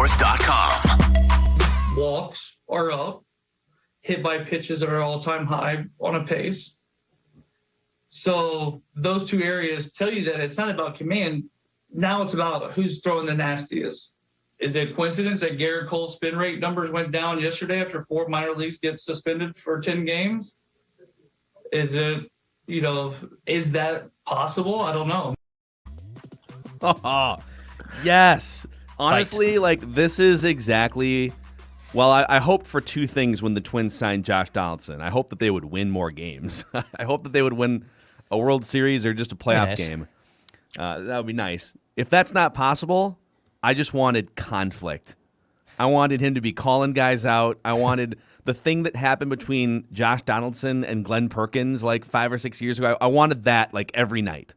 PeckingSports.com. Walks are up. Hit by pitches are all-time high on a pace. So those two areas tell you that it's not about command. Now it's about who's throwing the nastiest. Is it coincidence that Gerrit Cole's spin rate numbers went down yesterday after 4 minor leagues get suspended for 10 games? Is it, is that possible? I don't know. Oh, yes. Honestly, this is exactly... Well, I hoped for two things when the Twins signed Josh Donaldson. I hope that they would win more games. I hope that they would win a World Series or just a playoff game. That would be nice. If that's not possible, I just wanted conflict. I wanted him to be calling guys out. I wanted the thing that happened between Josh Donaldson and Glenn Perkins 5 or 6 years ago. I wanted that every night.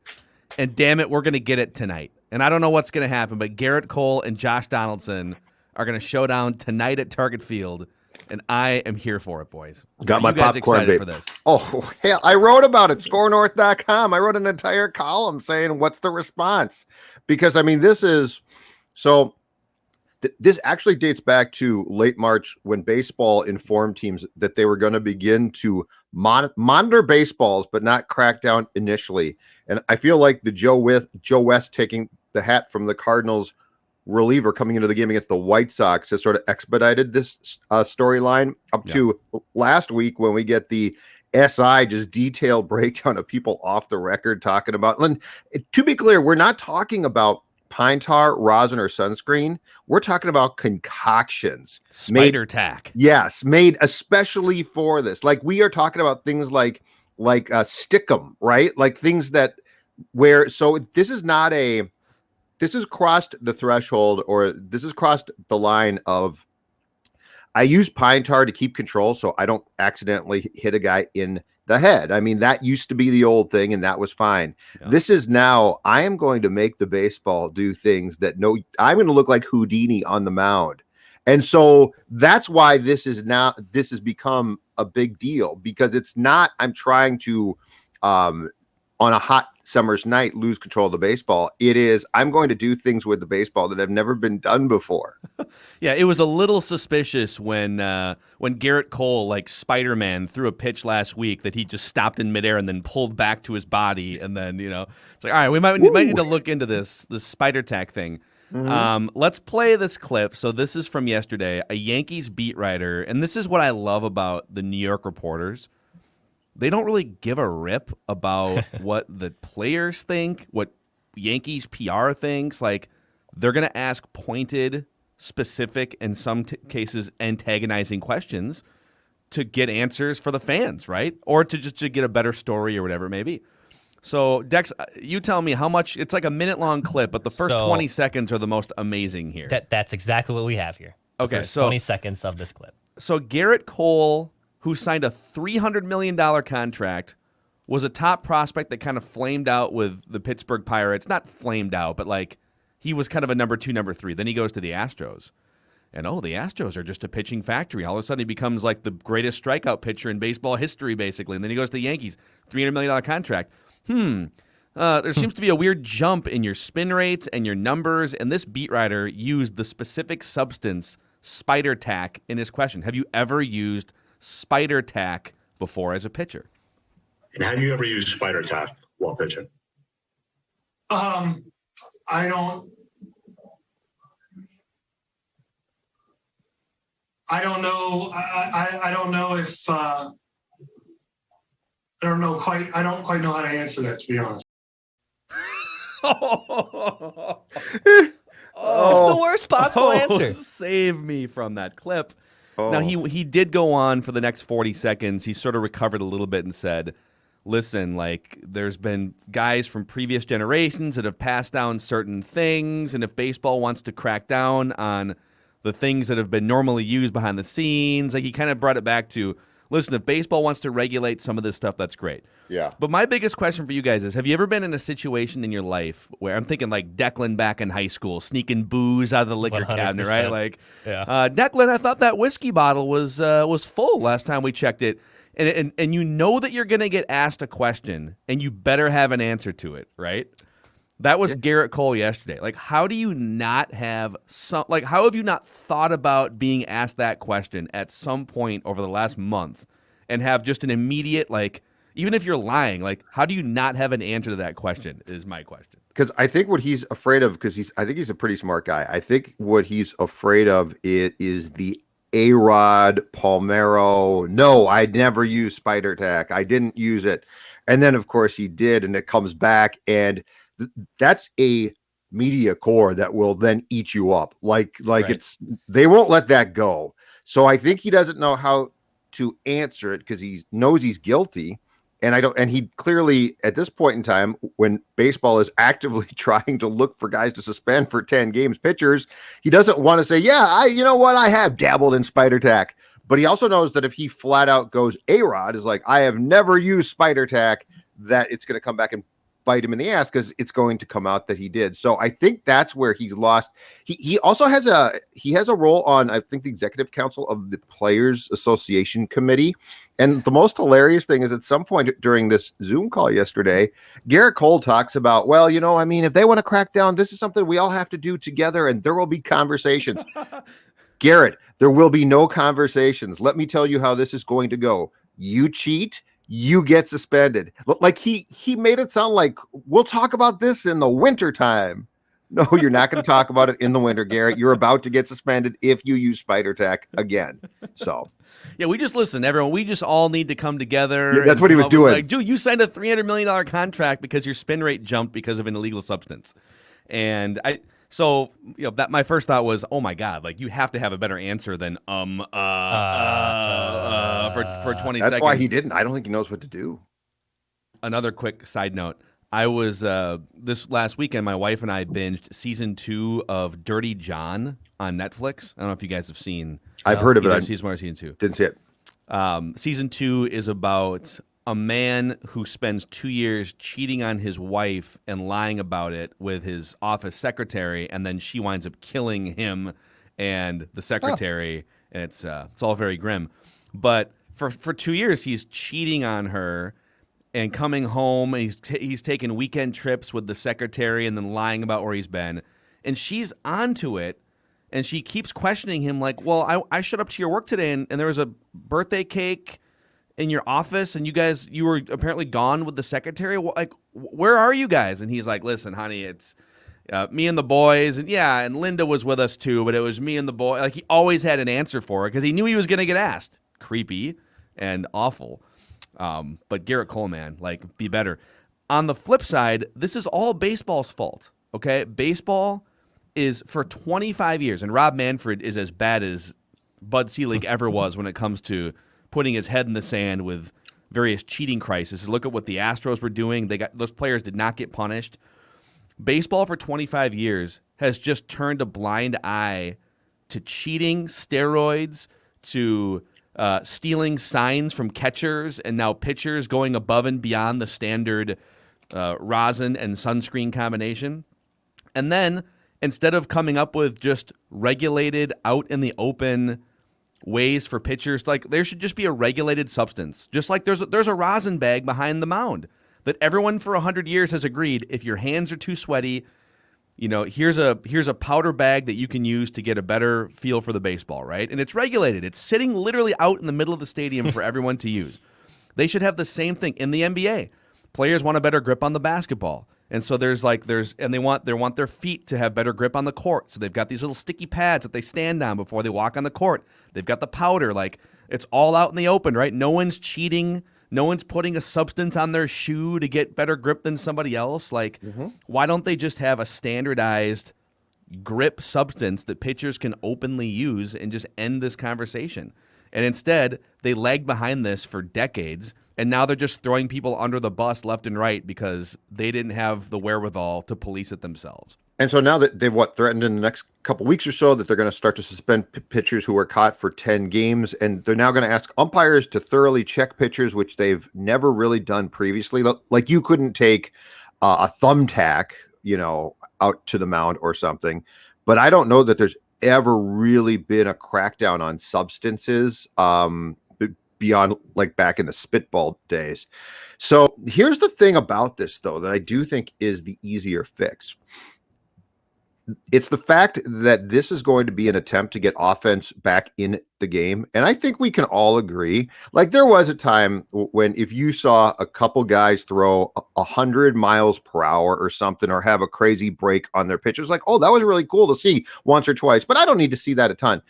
And damn it, we're going to get it tonight. And I don't know what's going to happen, but Gerrit Cole and Josh Donaldson are going to show down tonight at Target Field, and I am here for it, boys. Got my popcorn, excited for this? Oh, hell, I wrote about it, scorenorth.com. I wrote an entire column saying what's the response. Because, this is – so this actually dates back to late March when baseball informed teams that they were going to begin to monitor baseballs but not crack down initially. And I feel like the Joe West taking the hat from the Cardinals reliever coming into the game against the White Sox has sort of expedited this storyline up to last week when we get the SI just detailed breakdown of people off the record talking about. And to be clear, we're not talking about pine tar, rosin, or sunscreen. We're talking about concoctions. Spider tack. Yes, made especially for this. We are talking about things like stickum, right? Things that so this is not this has crossed the threshold, or this has crossed the line of I use pine tar to keep control so I don't accidentally hit a guy in the head. That used to be the old thing, and that was fine. Yeah. This is now, I am going to make the baseball do things that I'm going to look like Houdini on the mound. And so that's why this has become a big deal, because it's not, I'm trying to, on a hot summer's night, lose control of the baseball. It is, I'm going to do things with the baseball that have never been done before. Yeah, it was a little suspicious when Gerrit Cole, Spider-Man, threw a pitch last week that he just stopped in midair and then pulled back to his body, and then it's all right, we might need to look into this spider tack thing. Mm-hmm. Let's play this clip. So this is from yesterday. A Yankees beat writer, and this is what I love about the New York reporters. They don't really give a rip about what the players think, what Yankees PR thinks. They're going to ask pointed, specific, in some cases antagonizing questions to get answers for the fans, right? Or to get a better story or whatever it may be. So, Dex, you tell me how much. It's a minute-long clip, but the first 20 seconds are the most amazing here. That's exactly what we have here. Okay, so 20 seconds of this clip. So Gerrit Cole, who signed a $300 million contract, was a top prospect that kind of flamed out with the Pittsburgh Pirates. Not flamed out, but he was kind of a number 2, number 3. Then he goes to the Astros. And, the Astros are just a pitching factory. All of a sudden he becomes the greatest strikeout pitcher in baseball history, basically. And then he goes to the Yankees, $300 million contract. There seems to be a weird jump in your spin rates and your numbers. And this beat writer used the specific substance, spider tack, in his question. Have you ever used spider tack before as a pitcher? And have you ever used spider tack while pitching? I don't know. I don't know if I don't quite know how to answer that, to be honest. It's the worst possible answer. Save me from that clip. Now, he did go on for the next 40 seconds. He sort of recovered a little bit and said, listen, there's been guys from previous generations that have passed down certain things, and if baseball wants to crack down on the things that have been normally used behind the scenes, he kind of brought it back to, listen, if baseball wants to regulate some of this stuff, that's great. Yeah. But my biggest question for you guys is, have you ever been in a situation in your life where, I'm thinking Declan back in high school, sneaking booze out of the liquor 100%. cabinet, right? Yeah. Declan, I thought that whiskey bottle was full last time we checked it. And you know that you're going to get asked a question, and you better have an answer to it, right? That was Gerrit Cole yesterday. Like, how do you not have some? Like, how have you not thought about being asked that question at some point over the last month, and have just an immediate, like, even if you're lying, like, how do you not have an answer to that question? Is my question. Because I think what he's afraid of, I think he's a pretty smart guy. I think what he's afraid of is the A-Rod, Palmero. No, I never used spider tack. I didn't use it. And then, of course, he did, and it comes back, and that's a media core that will then eat you up. Like Right. they won't let that go. So I think he doesn't know how to answer it because he knows he's guilty. And he clearly, at this point in time, when baseball is actively trying to look for guys to suspend for 10 games, pitchers, he doesn't want to say, you know what, I have dabbled in spider tack. But he also knows that if he flat out goes A-Rod, is like, I have never used spider tack, that it's going to come back and bite him in the ass because it's going to come out that he did. So I think that's where he's lost. He also has a role on, I think, the executive council of the Players Association Committee. And the most hilarious thing is at some point during this Zoom call yesterday, Gerrit Cole talks about, well, if they want to crack down, this is something we all have to do together and there will be conversations. Gerrit, there will be no conversations. Let me tell you how this is going to go. You cheat, you get suspended. Like he made it sound like we'll talk about this in the winter time. No, you're not going to talk about it in the winter, Gerrit. You're about to get suspended if you use spider tack again. So, yeah, we just listen, everyone. We just all need to come together. Yeah, that's what he was doing. Like, dude, you signed a $300 million contract because your spin rate jumped because of an illegal substance. And that my first thought was, oh my God, like you have to have a better answer than for 20 seconds. That's why he didn't. I don't think he knows what to do. Another quick side note. I was this last weekend, my wife and I binged season 2 of Dirty John on Netflix. I don't know if you guys have seen. I've heard of it. Season 1 or season 2. Didn't see it. Season 2 is about a man who spends 2 years cheating on his wife and lying about it with his office secretary, and then she winds up killing him and the secretary, and it's all very grim. But for 2 years, he's cheating on her and coming home, and he's taking weekend trips with the secretary and then lying about where he's been, and she's onto it. And she keeps questioning him like, well, I showed up to your work today and there was a birthday cake in your office and you were apparently gone with the secretary. Like, where are you guys? And he's like, listen, honey, it's me and the boys. And yeah, and Linda was with us too, but it was me and the boy. Like, he always had an answer for it because he knew he was going to get asked. Creepy and awful. But Gerrit Cole, man, like, be better. On the flip side, this is all baseball's fault, okay? Baseball is for 25 years, and Rob Manfred is as bad as Bud Selig ever was when it comes to putting his head in the sand with various cheating crises. Look at what the Astros were doing. Those players did not get punished. Baseball for 25 years has just turned a blind eye to cheating, steroids, to stealing signs from catchers, and now pitchers going above and beyond the standard rosin and sunscreen combination. And then instead of coming up with just regulated out in the open ways for pitchers, like there should just be a regulated substance. Just like there's a rosin bag behind the mound that everyone for 100 years has agreed, if your hands are too sweaty, here's a powder bag that you can use to get a better feel for the baseball, right? And it's regulated. It's sitting literally out in the middle of the stadium for everyone to use. They should have the same thing in the NBA. Players want a better grip on the basketball. And so they want their feet to have better grip on the court. So they've got these little sticky pads that they stand on before they walk on the court. They've got the powder, like it's all out in the open, right? No one's cheating. No one's putting a substance on their shoe to get better grip than somebody else. Like, why don't they just have a standardized grip substance that pitchers can openly use and just end this conversation? And instead, they lagged behind this for decades. And now they're just throwing people under the bus left and right because they didn't have the wherewithal to police it themselves. And so now that they've threatened in the next couple weeks or so that they're going to start to suspend pitchers who are caught for 10 games. And they're now going to ask umpires to thoroughly check pitchers, which they've never really done previously. Like you couldn't take a thumbtack, out to the mound or something. But I don't know that there's ever really been a crackdown on substances. beyond like back in the spitball days. So here's the thing about this, though, that I do think is the easier fix. It's the fact that this is going to be an attempt to get offense back in the game. And I think we can all agree, like there was a time when if you saw a couple guys throw 100 miles per hour or something, or have a crazy break on their pitch, it was like, oh, that was really cool to see once or twice, but I don't need to see that a ton.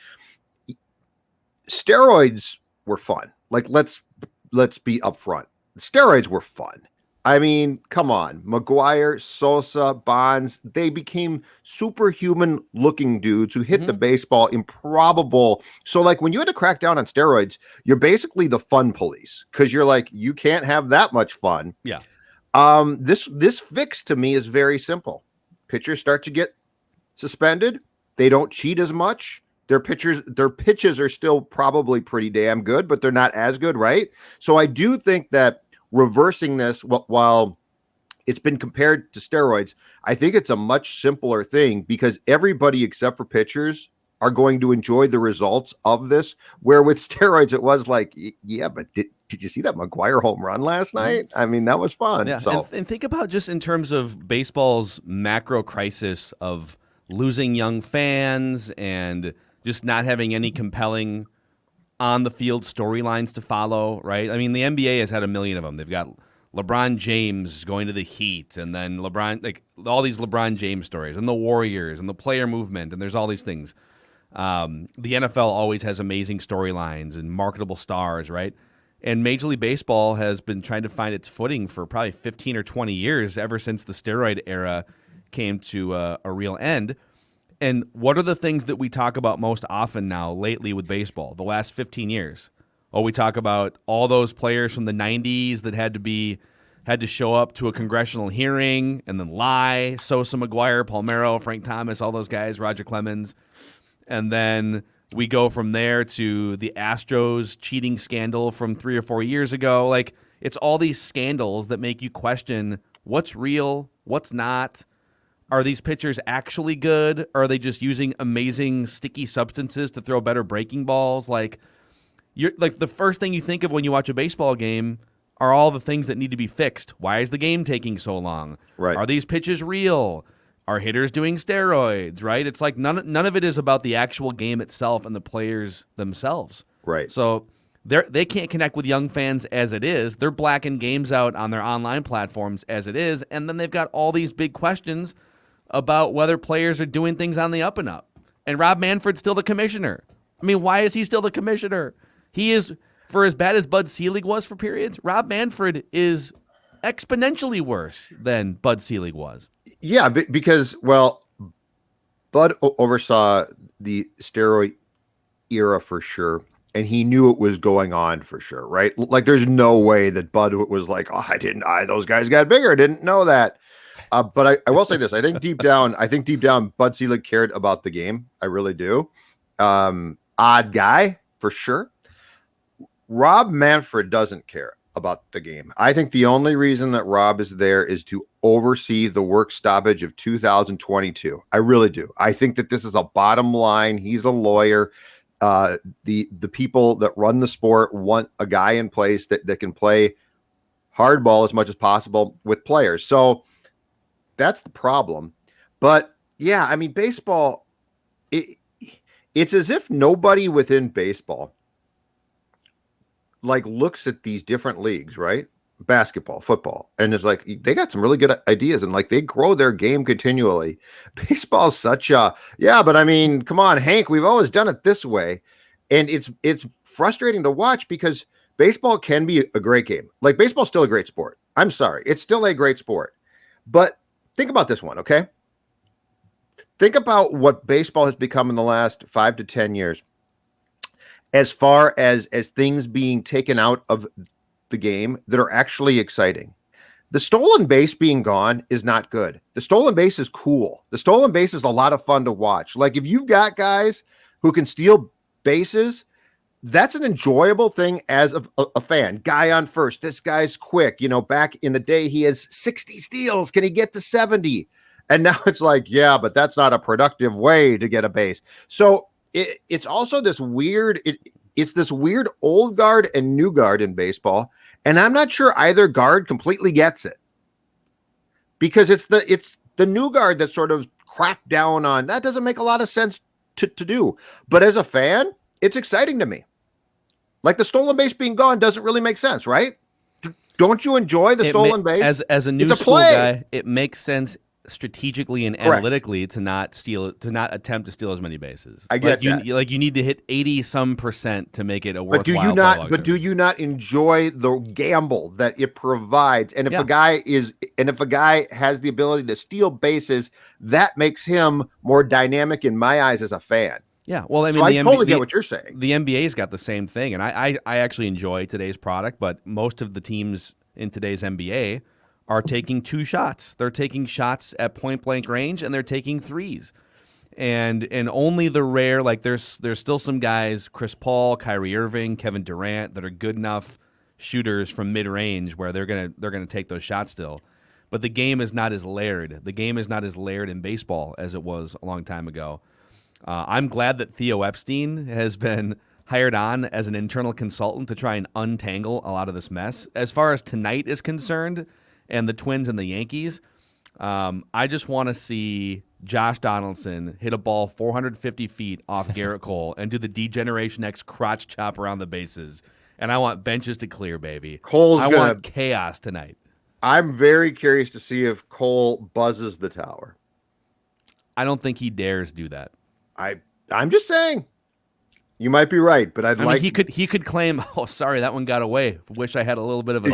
Steroids were fun. Like, let's be upfront. Steroids were fun. I mean, come on. McGuire, Sosa, Bonds, they became superhuman looking dudes who hit the baseball improbable. So like when you had to crack down on steroids, you're basically the fun police, because you're like, you can't have that much fun. Yeah. This fix to me is very simple. Pitchers start to get suspended. They don't cheat as much. Their pitches are still probably pretty damn good, but they're not as good, right? So I do think that reversing this, while it's been compared to steroids, I think it's a much simpler thing, because everybody except for pitchers are going to enjoy the results of this. Where with steroids, it was like, yeah, but did you see that McGuire home run last night? I mean, that was fun. Yeah. So. And think about just in terms of baseball's macro crisis of losing young fans and just not having any compelling on the field storylines to follow, right? I mean, the NBA has had a million of them. They've got LeBron James going to the Heat, and then LeBron, like all these LeBron James stories, and the Warriors, and the player movement, and there's all these things. The NFL always has amazing storylines and marketable stars, right? And Major League Baseball has been trying to find its footing for probably 15 or 20 years, ever since the steroid era came to a real end. And what are the things that we talk about most often now lately with baseball, the last 15 years? Oh, we talk about all those players from the 90s that had to show up to a congressional hearing and then lie. Sosa, McGuire, Palmeiro, Frank Thomas, all those guys, Roger Clemens. And then we go from there to the Astros cheating scandal from 3 or 4 years ago. Like, it's all these scandals that make you question what's real, what's not. Are these pitchers actually good? Or are they just using amazing sticky substances to throw better breaking balls? Like, you're like, the first thing you think of when you watch a baseball game are all the things that need to be fixed. Why is the game taking so long? Right. Are these pitches real? Are hitters doing steroids? Right? It's like none of it is about the actual game itself and the players themselves. Right. So they can't connect with young fans as it is. They're blacking games out on their online platforms as it is, and then they've got all these big questions about whether players are doing things on the up and up. And Rob Manfred's still the commissioner. I mean, why is he still the commissioner? He is, for as bad as Bud Selig was for periods, Rob Manfred is exponentially worse than Bud Selig was. Yeah, because, well, Bud oversaw the steroid era for sure, and he knew it was going on for sure, right? Like, there's no way that Bud was like, oh, those guys got bigger. I didn't know that. But I will say this. I think deep down, Bud Selig cared about the game. I really do. Odd guy, for sure. Rob Manfred doesn't care about the game. I think the only reason that Rob is there is to oversee the work stoppage of 2022. I really do. I think that this is a bottom line. He's a lawyer. The people that run the sport want a guy in place that can play hardball as much as possible with players. So that's the problem. But yeah, I mean, baseball, it's as if nobody within baseball like looks at these different leagues, right? Basketball, football, and it's like they got some really good ideas, and like they grow their game continually. Baseball's such a but I mean, come on, Hank, we've always done it this way, and it's frustrating to watch because baseball can be a great game. Like, baseball's still a great sport. I'm sorry, it's still a great sport, but think about this one, okay? Think about what baseball has become in the last 5 to 10 years. As far as things being taken out of the game that are actually exciting. The stolen base being gone is not good. The stolen base is cool. The stolen base is a lot of fun to watch. Like, if you've got guys who can steal bases, that's an enjoyable thing as a fan. Guy on first. This guy's quick. You know, back in the day, he has 60 steals. Can he get to 70? And now it's like, yeah, but that's not a productive way to get a base. So it's also this weird, it's this weird old guard and new guard in baseball, and I'm not sure either guard completely gets it, because it's the new guard that sort of cracked down on that. Doesn't make a lot of sense to do, but as a fan, it's exciting to me. Like the stolen base being gone doesn't really make sense, right? Don't you enjoy the stolen base? As a new school guy, it makes sense strategically and analytically to not attempt to steal as many bases. I get that. You need to hit 80% to make it a worthwhile. But do you not enjoy the gamble that it provides? And if a guy has the ability to steal bases, that makes him more dynamic in my eyes as a fan. Yeah, well, I mean, so I totally get what you're saying. The NBA's got the same thing, and I actually enjoy today's product, but most of the teams in today's NBA are taking 2 shots. They're taking shots at point blank range, and they're taking threes. And only the rare, like there's still some guys, Chris Paul, Kyrie Irving, Kevin Durant, that are good enough shooters from mid range where they're gonna take those shots still. But the game is not as layered. The game is not as layered in baseball as it was a long time ago. I'm glad that Theo Epstein has been hired on as an internal consultant to try and untangle a lot of this mess. As far as tonight is concerned, and the Twins and the Yankees, I just want to see Josh Donaldson hit a ball 450 feet off Gerrit Cole and do the D-Generation X crotch chop around the bases. And I want benches to clear, baby. I want chaos tonight. I'm very curious to see if Cole buzzes the tower. I don't think he dares do that. I'm just saying. You might be right, but I mean, he could claim, oh, sorry, that one got away. Wish I had a little bit of a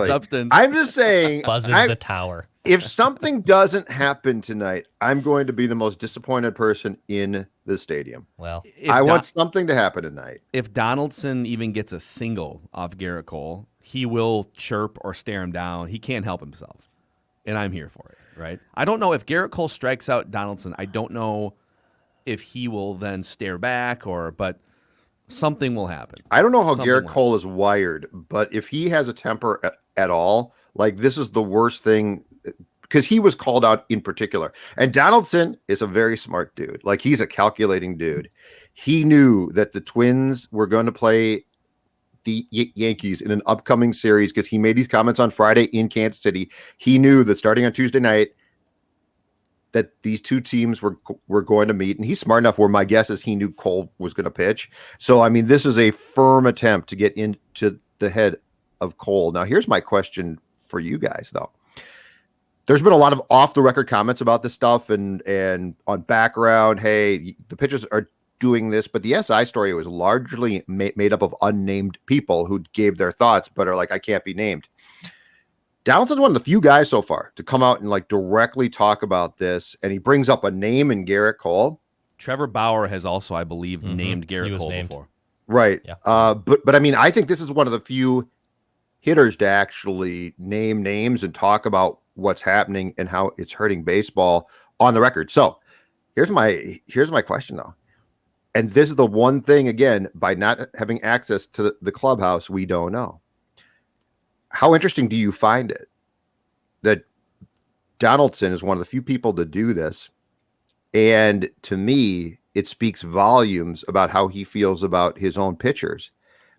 substance. I'm just saying. Buzzes the tower. If something doesn't happen tonight, I'm going to be the most disappointed person in the stadium. Well, I want something to happen tonight. If Donaldson even gets a single off Gerrit Cole, he will chirp or stare him down. He can't help himself, and I'm here for it, right? I don't know if Gerrit Cole strikes out Donaldson. I don't know if he will then stare back but something will happen. I don't know how Gerrit Cole is wired, but if he has a temper at all, like this is the worst thing, because he was called out in particular. And Donaldson is a very smart dude. Like he's a calculating dude. He knew that the Twins were going to play the Yankees in an upcoming series because he made these comments on Friday in Kansas City. He knew that starting on Tuesday night, that these two teams were going to meet, and he's smart enough where my guess is he knew Cole was going to pitch. So, I mean, this is a firm attempt to get into the head of Cole. Now, here's my question for you guys, though. There's been a lot of off-the-record comments about this stuff and on background, hey, the pitchers are doing this, but the SI story was largely made up of unnamed people who gave their thoughts but are like, I can't be named. Donaldson's one of the few guys so far to come out and like directly talk about this, and he brings up a name in Gerrit Cole. Trevor Bauer has also, I believe, named Gerrit Cole before. Right. Yeah. But I mean, I think this is one of the few hitters to actually name names and talk about what's happening and how it's hurting baseball on the record. So here's my question though. And this is the one thing, again, by not having access to the clubhouse, we don't know. How interesting do you find it that Donaldson is one of the few people to do this? And to me, it speaks volumes about how he feels about his own pitchers,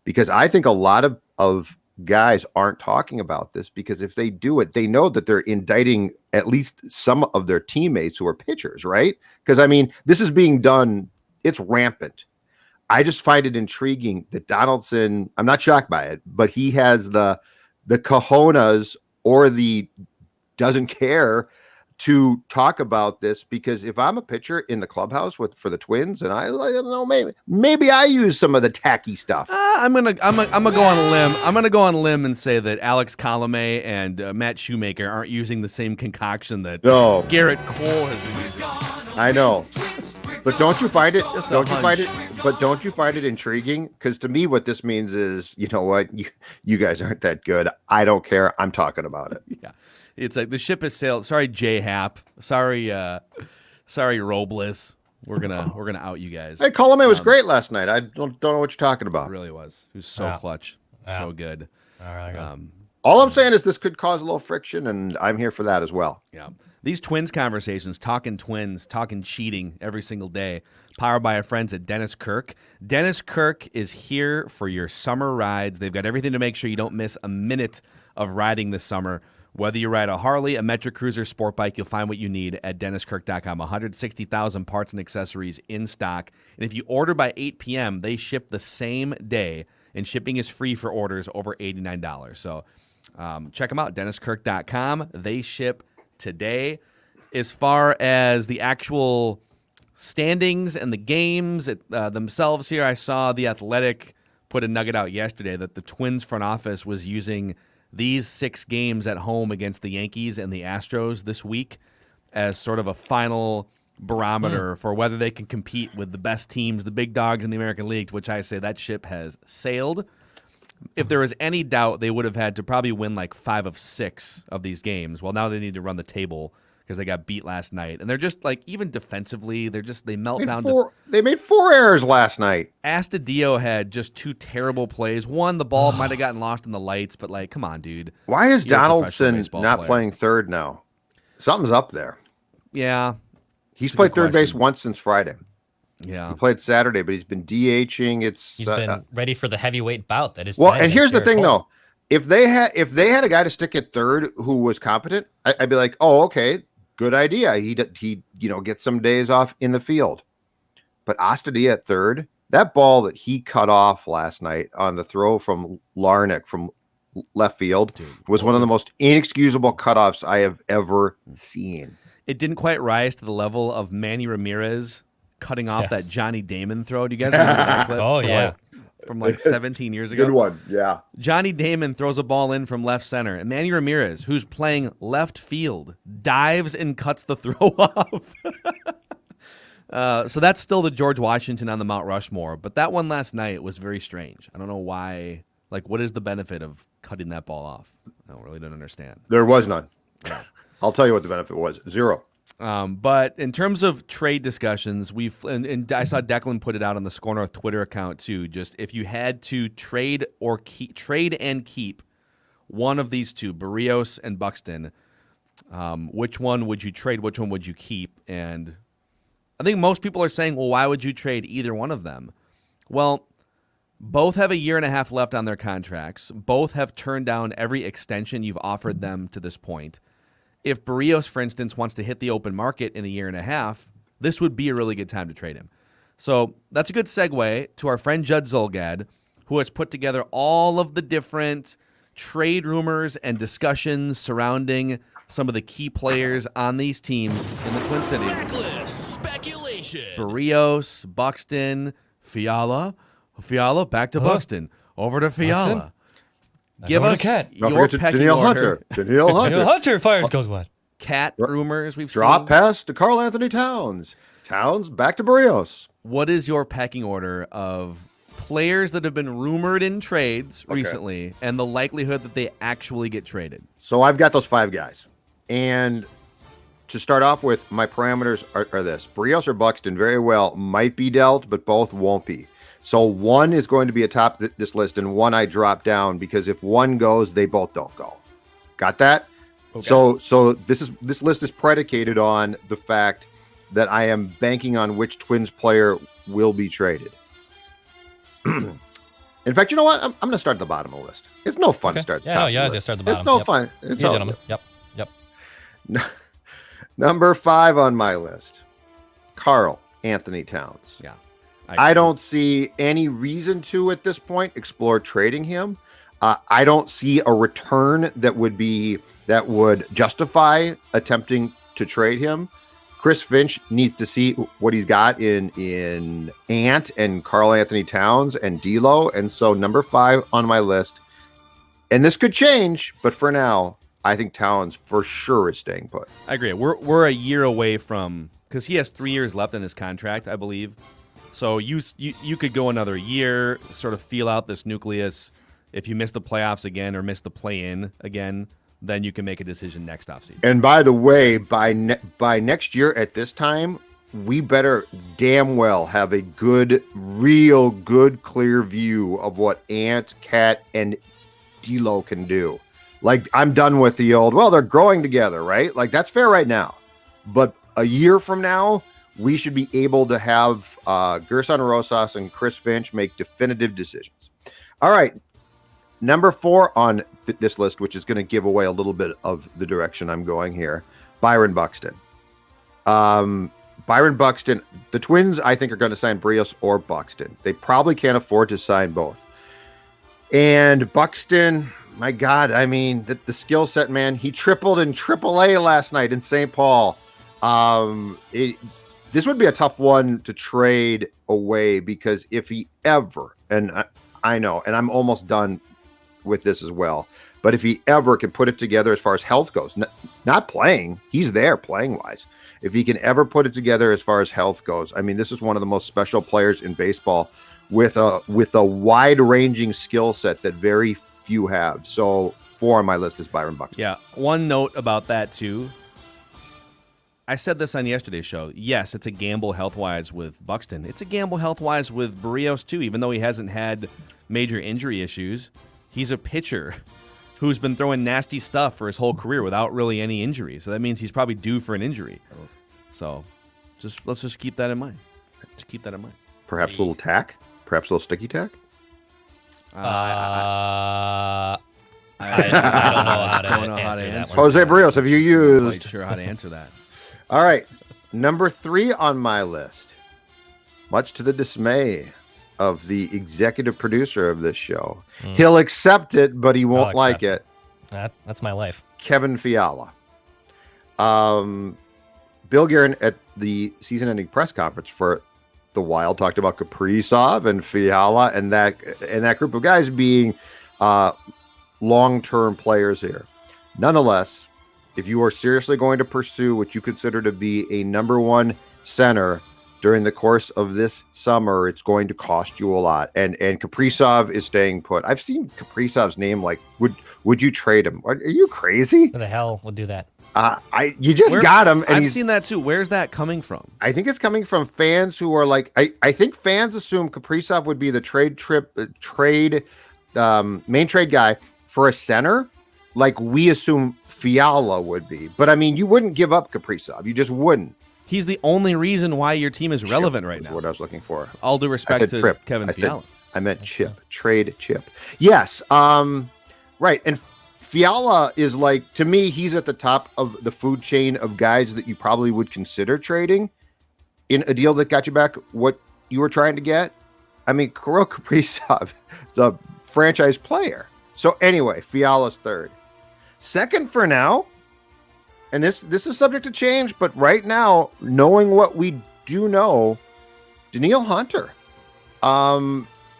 because I think a lot of guys aren't talking about this, because if they do it, they know that they're indicting at least some of their teammates who are pitchers, right? Because, I mean, this is being done. It's rampant. I just find it intriguing that Donaldson, I'm not shocked by it, but he has the cojones or the doesn't care to talk about this, because if I'm a pitcher in the clubhouse for the Twins, and I don't know, maybe I use some of the tacky stuff. I'm gonna go on a limb. I'm gonna go on a limb and say that Alex Colomé and Matt Shoemaker aren't using the same concoction that Gerrit Cole has been using. I know, but don't you find it? Don't you find it intriguing? Because to me, what this means is, you know what, you guys aren't that good. I don't care. I'm talking about it. Yeah. It's like the ship has sailed. Sorry, J-Hap. Sorry, Robles. We're gonna out you guys. Hey, Colomé was great last night. I don't know what you're talking about. It really was. He was so clutch, so good. All right. All I'm saying is this could cause a little friction, and I'm here for that as well. Yeah. These Twins conversations, talking Twins, talking cheating every single day, powered by our friends at Dennis Kirk. Dennis Kirk is here for your summer rides. They've got everything to make sure you don't miss a minute of riding this summer. Whether you ride a Harley, a Metric Cruiser, sport bike, you'll find what you need at DennisKirk.com. 160,000 parts and accessories in stock. And if you order by 8 p.m., they ship the same day, and shipping is free for orders over $89. So check them out, DennisKirk.com. They ship today. As far as the actual standings and the games themselves here, I saw The Athletic put a nugget out yesterday that the Twins front office was using these 6 games at home against the Yankees and the Astros this week as sort of a final barometer for whether they can compete with the best teams, the big dogs in the American League, which I say that ship has sailed. If there was any doubt, they would have had to probably win like 5 of 6 of these games. Well, now they need to run the table because they got beat last night. And they're just like, even defensively, they melt down. They made 4 errors last night. Astudillo had just 2 terrible plays. One, the ball might have gotten lost in the lights, but like, come on, dude. Why is You're a Donaldson professional not baseball player. playing third now? Something's up there. Yeah. He's It's a played good third base question. once since Friday. Yeah. He played Saturday, but he's been DHing. He's been ready for the heavyweight bout that is. Well, tonight and here's against the Gerrit thing, Cole. though. If they had a guy to stick at third who was competent, I'd be like, oh, okay, good idea. He gets some days off in the field. But Astudillo at third, that ball that he cut off last night on the throw from Larnach from left field was one of the most inexcusable cutoffs I have ever seen. It didn't quite rise to the level of Manny Ramirez cutting off Yes. that Johnny Damon throw. Do you guys remember that clip? Oh, yeah. From like 17 years ago. Good one, yeah. Johnny Damon throws a ball in from left center, and Manny Ramirez, who's playing left field, dives and cuts the throw off. So that's still the George Washington on the Mount Rushmore, but that one last night was very strange. I don't know why. Like, what is the benefit of cutting that ball off? I really don't understand. There was none. I'll tell you what the benefit was. 0. But in terms of trade discussions, and I saw Declan put it out on the Score North Twitter account too. Just if you had to trade and keep one of these two, Barrios and Buxton, which one would you trade? Which one would you keep? And I think most people are saying, well, why would you trade either one of them? Well, both have 1.5 years left on their contracts. Both have turned down every extension you've offered them to this point. If Barrios, for instance, wants to hit the open market in 1.5 years, this would be a really good time to trade him. So that's a good segue to our friend Judd Zulgad, who has put together all of the different trade rumors and discussions surrounding some of the key players on these teams in the Twin Cities. Reckless speculation. Barrios, Buxton, Fiala, back to Buxton, over to Fiala. Give over to us Cat. Don't your forget pecking Danielle order. Hunter. Danielle Hunter. Hunter fires goes what? Cat rumors we've Drop seen. pass to Carl Anthony Towns. Towns back to Barrios. What is your pecking order of players that have been rumored in trades recently and the likelihood that they actually get traded? So I've got those 5 guys. And to start off with, my parameters are this. Barrios or Buxton very well might be dealt, but both won't be. So one is going to be atop this list, and one I drop down because if one goes, they both don't go. Got that? Okay. So this list is predicated on the fact that I am banking on which Twins player will be traded. In fact, you know what? I'm going to start at the bottom of the list. It's no fun to start at the top. Yeah, of the let's list. start at the bottom. It's no Yep. fun. It's Yeah, all gentlemen. good. Yep. Number 5 on my list, Carl Anthony Towns. Yeah. I don't see any reason to at this point explore trading him. I don't see a return that would justify attempting to trade him. Chris Finch needs to see what he's got in Ant and Carl Anthony Towns and D'Lo, and so number 5 on my list. And this could change, but for now, I think Towns for sure is staying put. I agree. We're a year away from, because he has 3 years left in his contract, I believe. So you could go another year, sort of feel out this nucleus. If you miss the playoffs again or miss the play-in again, then you can make a decision next offseason. And by the way, by next year at this time, we better damn well have a real good, clear view of what Ant, Cat, and D'Lo can do. Like, I'm done with the old, well, they're growing together, right? Like, that's fair right now. But a year from now, we should be able to have Gerson Rosas and Chris Finch make definitive decisions. All right. Number 4 on this list, which is going to give away a little bit of the direction I'm going here, Byron Buxton. Byron Buxton, the Twins, I think, are going to sign Brios or Buxton. They probably can't afford to sign both. And Buxton, my God, I mean, the skill set, man, he tripled in AAA last night in St. Paul. This would be a tough one to trade away, because if he ever, and I know, and I'm almost done with this as well, but if he ever can put it together as far as health goes, not playing, he's there playing wise. If he can ever put it together as far as health goes, I mean, this is one of the most special players in baseball with a wide ranging skill set that very few have. So 4 on my list is Byron Buxton. Yeah. One note about that too. I said this on yesterday's show. Yes, it's a gamble health-wise with Buxton. It's a gamble health-wise with Barrios too, even though he hasn't had major injury issues. He's a pitcher who's been throwing nasty stuff for his whole career without really any injury. So that means he's probably due for an injury. So let's just keep that in mind. Just keep that in mind. Perhaps a little tack? Perhaps a little sticky tack? I don't know how to answer that one. Jose Barrios, have you I'm not used? quite sure how to answer that. All right. Number 3 on my list, much to the dismay of the executive producer of this show. He'll accept it, but he won't like it. That's my life. Kevin Fiala. Bill Guerin at the season-ending press conference for the Wild talked about Kaprizov and Fiala and that group of guys being long-term players here. Nonetheless, if you are seriously going to pursue what you consider to be a number 1 center during the course of this summer, it's going to cost you a lot. And Kaprizov is staying put. I've seen Kaprizov's name. Like, would you trade him? Are you crazy? Who the hell would do that? You just got him. And I've seen that too. Where's that coming from? I think it's coming from fans who are like, I think fans assume Kaprizov would be the main trade guy for a center, like we assume Fiala would be. But I mean, you wouldn't give up Kaprizov. You just wouldn't. He's the only reason why your team is relevant right now. What I was looking for. All due respect to Trip. Kevin Fiala. I meant chip. Trade chip. Yes. Right. And Fiala is like, to me, he's at the top of the food chain of guys that you probably would consider trading in a deal that got you back what you were trying to get. I mean, Kirill Kaprizov is a franchise player. So anyway, Fiala's 3rd. 2nd for now, and this is subject to change, but right now, knowing what we do know, Daniil Hunter.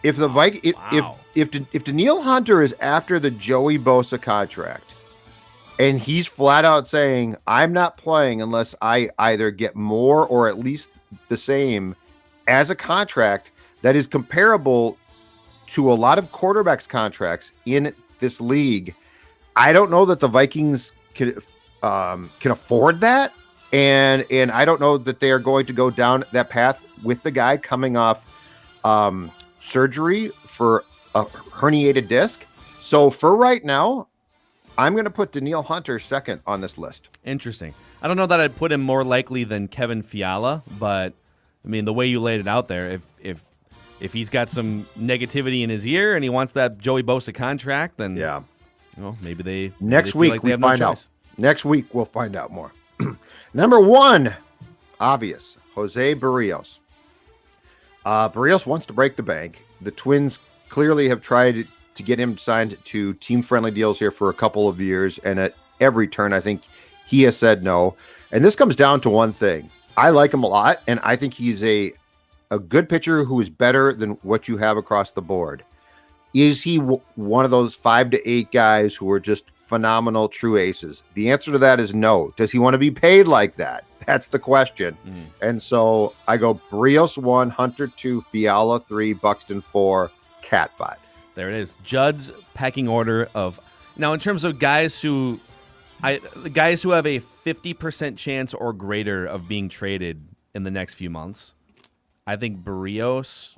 If the if Daniil Hunter is after the Joey Bosa contract, and he's flat out saying, I'm not playing unless I either get more or at least the same as a contract that is comparable to a lot of quarterbacks contracts in this league, I don't know that the Vikings can afford that. And I don't know that they are going to go down that path with the guy coming off surgery for a herniated disc. So for right now, I'm going to put Daniil Hunter 2nd on this list. Interesting. I don't know that I'd put him more likely than Kevin Fiala, but I mean, the way you laid it out there, if he's got some negativity in his ear and he wants that Joey Bosa contract, then yeah, maybe they next feel week like we they have find no out. choice. Next week we'll find out more. Number 1, obvious, Jose Barrios. Barrios wants to break the bank. The Twins clearly have tried to get him signed to team-friendly deals here for a couple of years, and at every turn, I think he has said no. And this comes down to one thing. I like him a lot, and I think he's a good pitcher who is better than what you have across the board. Is he one of those 5 to 8 guys who are just phenomenal true aces? The answer to that is no. Does he want to be paid like that? That's the question. And so I go Barrios 1, Hunter 2, Fiala 3, Buxton 4, Cat 5. There it is. Judd's pecking order of now in terms of guys who have a 50% chance or greater of being traded in the next few months. I think Barrios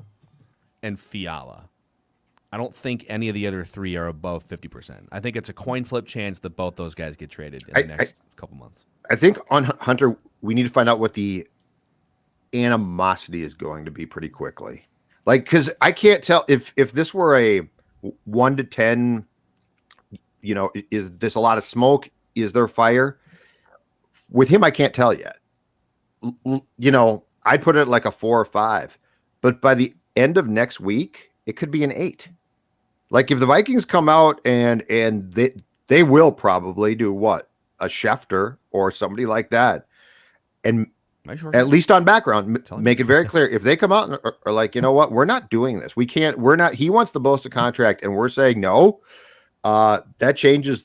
and Fiala I don't think any of the other three are above 50%. I think it's a coin flip chance that both those guys get traded in the next couple months. I think on Hunter, we need to find out what the animosity is going to be pretty quickly. Like, because I can't tell if this were a 1 to 10, is this a lot of smoke? Is there fire? With him, I can't tell yet. I'd put it like a 4 or 5, but by the end of next week, it could be an 8. Like if the Vikings come out and they will probably do what? A Schefter or somebody like that. And at least on background, make it very clear. If they come out and are like, you know what, we're not doing this. He wants the Bosa contract and we're saying no. That changes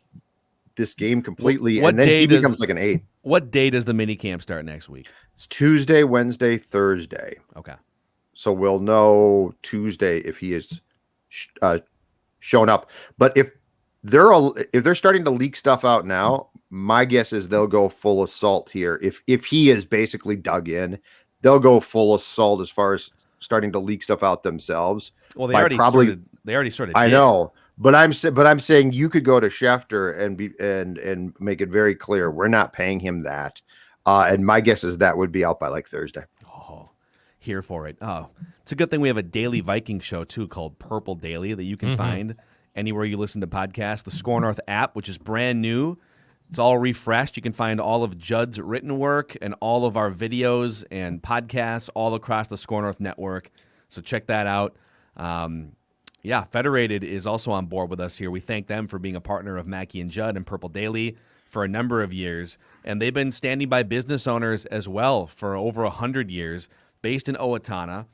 this game completely. And then he becomes like an 8. What day does the mini camp start next week? It's Tuesday, Wednesday, Thursday. Okay. So we'll know Tuesday if he is shown up. But if they're starting to leak stuff out now, my guess is they'll go full assault here. If he is basically dug in, they'll go full assault as far as starting to leak stuff out themselves. Well, they already sort of. I know, but I'm saying you could go to Schefter and make it very clear we're not paying him that. And my guess is that would be out by like Thursday. Oh, here for it. Oh, it's a good thing we have a daily Viking show too called Purple Daily that you can find anywhere you listen to podcasts. The Score North app, which is brand new. It's all refreshed. You can find all of Judd's written work and all of our videos and podcasts all across the Score North network. So check that out. Federated is also on board with us here. We thank them for being a partner of Mackey and Judd and Purple Daily for a number of years. And they've been standing by business owners as well for over 100 years, based in Owatonna.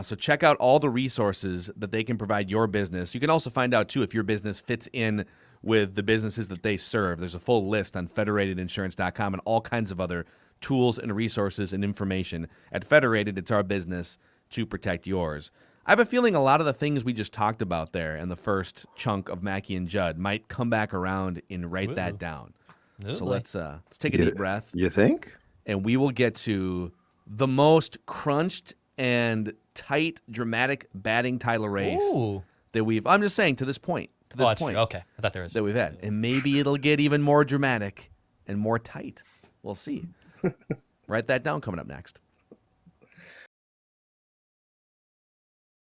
So check out all the resources that they can provide your business. You can also find out, too, if your business fits in with the businesses that they serve. There's a full list on federatedinsurance.com and all kinds of other tools and resources and information. At Federated, it's our business to protect yours. I have a feeling a lot of the things we just talked about there in the first chunk of Mackey and Judd might come back around and write that down. So let's take a deep breath. You think? And we will get to the most crunched and tight, dramatic batting Tyler race that I'm just saying to this point. True. Okay, I thought there was that we've had, and maybe it'll get even more dramatic and more tight. We'll see. Write that down. Coming up next.